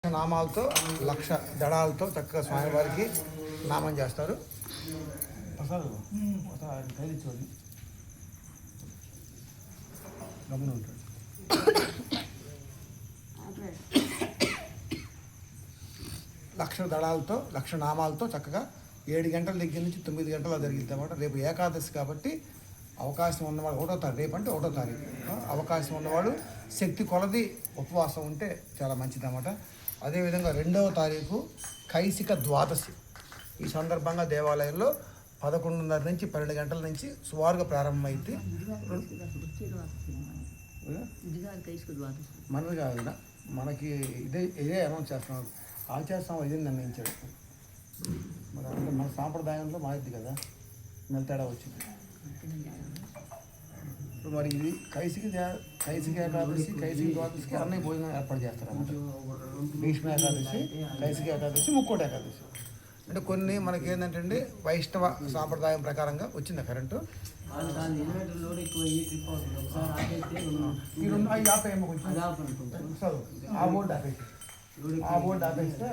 నామాలతో 1,00,000 దళాలతో చక్కగా స్వామివారికి నామం చేస్తారు. గమనం ఉంటాడు. 1,00,000 దళాలతో 1,00,000 నామాలతో చక్కగా 7 గంటల దగ్గర నుంచి 9 గంటల జరిగింది అన్నమాట. రేపు ఏకాదశి కాబట్టి అవకాశం ఉన్నవాడు 1వ తారీఖు, రేపు అంటే 1వ తారీఖు అవకాశం ఉన్నవాడు శక్తి కొలది ఉపవాసం ఉంటే చాలా మంచిది అన్నమాట. అదేవిధంగా 2వ తారీఖు కైసిక ద్వాదశి. ఈ సందర్భంగా దేవాలయంలో 11:30 నుంచి 12 గంటల నుంచి సుమారుగా ప్రారంభమైంది. మనది కాదు, మనకి ఇదే అనౌన్స్ చేస్తున్నాం. ఆచార్య ఇదే నిర్ణయించాడు. మరి అంటే మన సాంప్రదాయంలో మాది కదా, నెల తేడా వచ్చింది. ఇప్పుడు మరి ఇది కైసిక ఏకాదశి, కైసిక ద్వాదశికి అన్నయ్య భోజనం ఏర్పాటు చేస్తారన్నమాట. భీష్మ ఏకాదశి, కైసిక ఏకాదశి, ముక్కోటి ఏకాదశి. అంటే కొన్ని మనకి ఏంటంటే అండి వైష్ణవ సాంప్రదాయం ప్రకారంగా వచ్చింది కరెంటు. ఈ రెండు అవి ఆపేయమ్మ కొంచెం, ఆ బోర్డు ఆపేసి, ఆ బోర్డు ఆపేస్తే